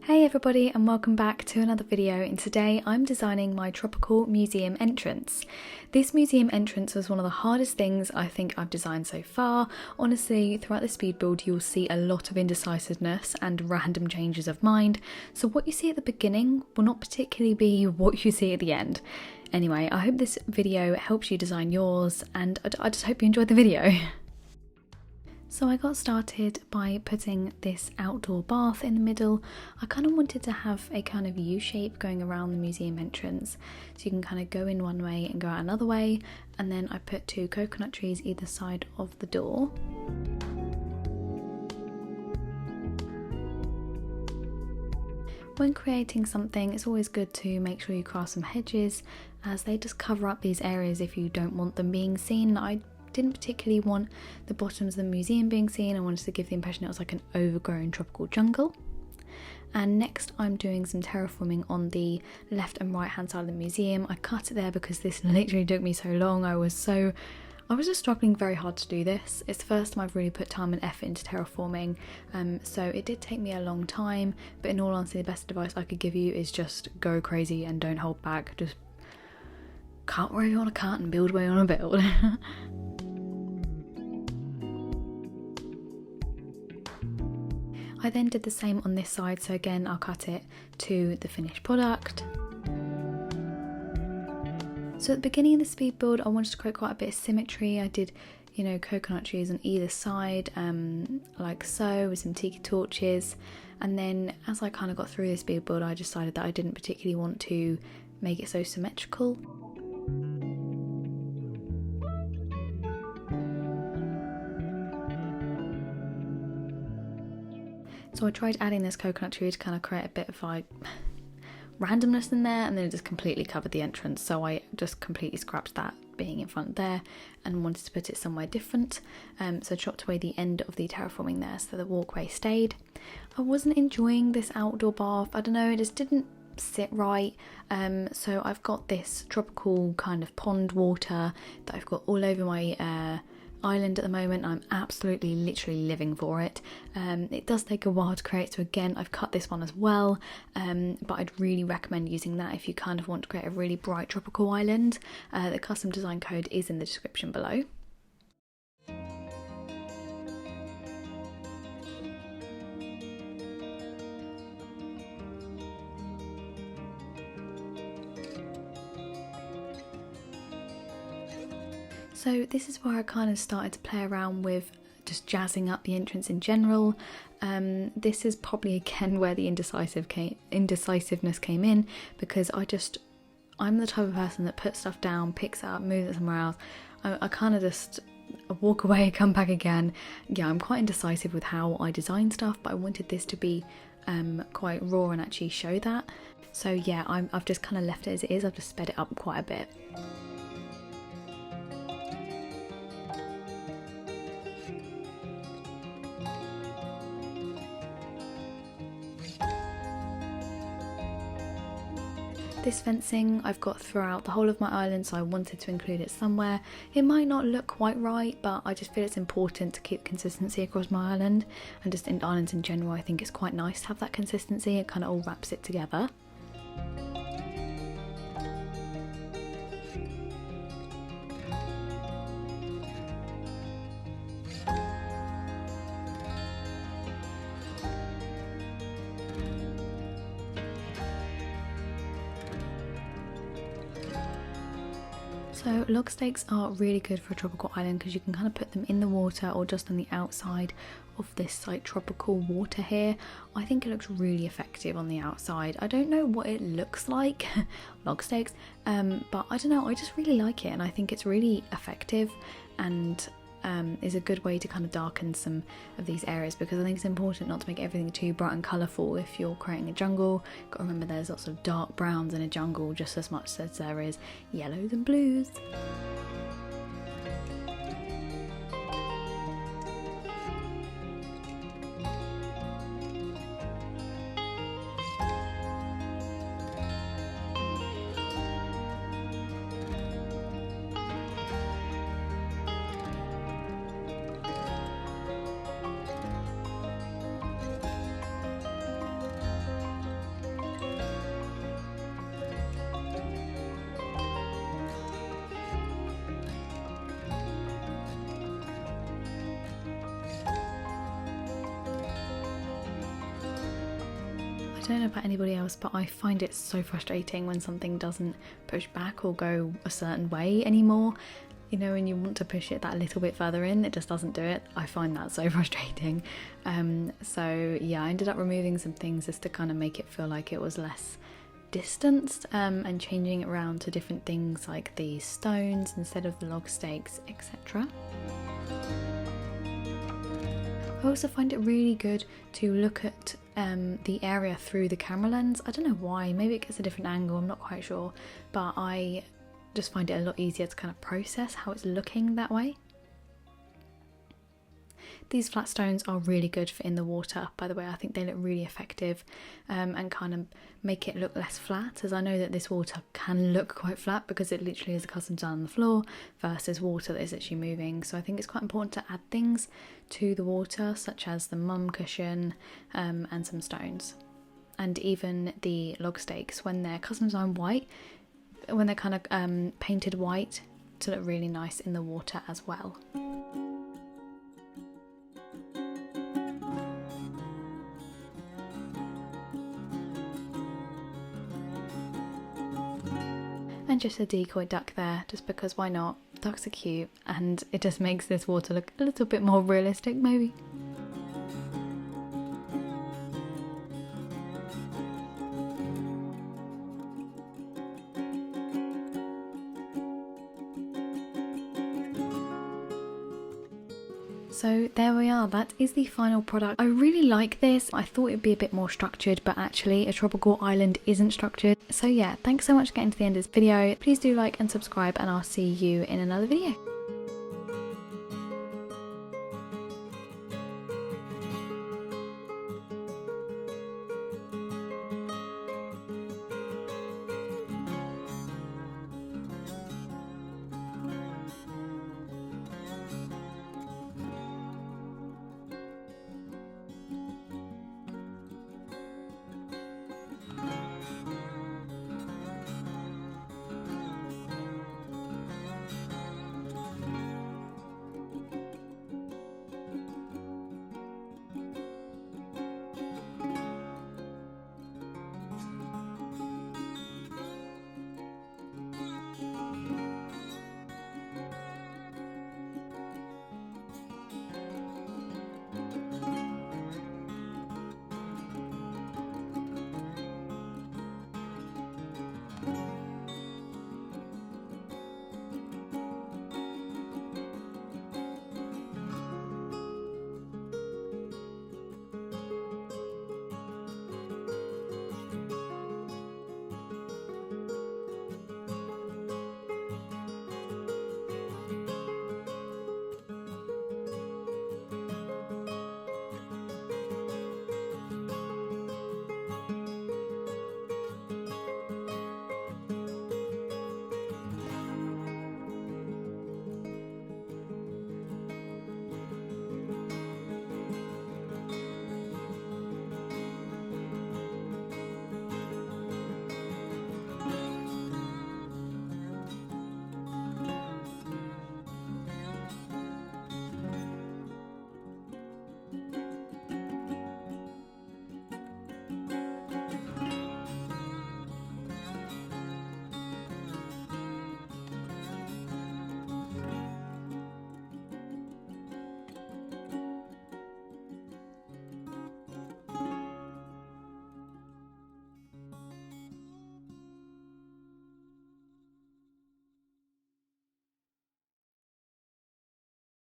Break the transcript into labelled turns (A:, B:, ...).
A: Hey everybody and welcome back to another video, and today I'm designing my tropical museum entrance. This museum entrance was one of the hardest things I think I've designed so far. Honestly, throughout the speed build you'll see a lot of indecisiveness and random changes of mind, so what you see at the beginning will not particularly be what you see at the end. Anyway, I hope this video helps you design yours, and I just hope you enjoyed the video. So I got started by putting this outdoor bath in the middle. I kind of wanted to have a kind of U shape going around the museum entrance, so you can kind of go in one way and go out another way, and then I put 2 coconut trees either side of the door. When creating something, it's always good to make sure you craft some hedges, as they just cover up these areas if you don't want them being seen. I didn't particularly want the bottoms of the museum being seen. I wanted to give the impression it was like an overgrown tropical jungle. And next I'm doing some terraforming on the left and right hand side of the museum. I cut it there because this literally took me so long. I was just struggling very hard to do this. It's the first time I've really put time and effort into terraforming, so it did take me a long time, but in all honesty the best advice I could give you is just go crazy and don't hold back. Just cut where you want to cut and build where you want to build. I then did the same on this side, so again I'll cut it to the finished product. So at the beginning of the speed build I wanted to create quite a bit of symmetry. I did, coconut trees on either side, like so, with some tiki torches, and then as I kind of got through this speed build I decided that I didn't particularly want to make it so symmetrical. So I tried adding this coconut tree to kind of create a bit of like randomness in there, and then it just completely covered the entrance, so I just completely scrapped that being in front there and wanted to put it somewhere different. So I chopped away the end of the terraforming there so the walkway stayed. I wasn't enjoying this outdoor bath, I don't know, it just didn't sit right. So I've got this tropical kind of pond water that I've got all over my island at the moment. I'm absolutely literally living for it. It does take a while to create, so again I've cut this one as well, but I'd really recommend using that if you kind of want to create a really bright tropical island. The custom design code is in the description below. So this is where I kind of started to play around with just jazzing up the entrance in general. This is probably again where the indecisiveness came in, because I'm the type of person that puts stuff down, picks it up, moves it somewhere else. I kind of just walk away, come back again. Yeah, I'm quite indecisive with how I design stuff, but I wanted this to be quite raw and actually show that. So yeah, I've just kind of left it as it is. I've just sped it up quite a bit. This fencing I've got throughout the whole of my island, so I wanted to include it somewhere. It might not look quite right, but I just feel it's important to keep consistency across my island, and just in islands in general I think it's quite nice to have that consistency. It kind of all wraps it together. So log stakes are really good for a tropical island because you can kind of put them in the water or just on the outside of this like tropical water here. I think it looks really effective on the outside. I don't know what it looks like, log stakes, but I don't know, I just really like it and I think it's really effective, and is a good way to kind of darken some of these areas, because I think it's important not to make everything too bright and colourful if you're creating a jungle. Got to remember there's lots of dark browns in a jungle just as much as there is yellows and blues. don't know about anybody else, but I find it so frustrating when something doesn't push back or go a certain way anymore. You know, when you want to push it that little bit further in, it just doesn't do it. I find that so frustrating. So yeah, I ended up removing some things just to kind of make it feel like it was less distanced, and changing it around to different things like the stones instead of the log stakes, etc. I also find it really good to look at the area through the camera lens. I don't know why, maybe it gets a different angle, I'm not quite sure, but I just find it a lot easier to kind of process how it's looking that way. These flat stones are really good for in the water, by the way. I think they look really effective, and kind of make it look less flat, as I know that this water can look quite flat because it literally is a custom design on the floor versus water that is actually moving. So I think it's quite important to add things to the water, such as the mum cushion, and some stones. And even the log stakes, when they're custom designed white, when they're kind of painted white, to look really nice in the water as well. And just a decoy duck there, just because why not? Ducks are cute, and it just makes this water look a little bit more realistic maybe. So there we are, that is the final product. I really like this. I thought it'd be a bit more structured, but actually a tropical island isn't structured. So yeah, thanks so much for getting to the end of this video. Please do like and subscribe, and I'll see you in another video.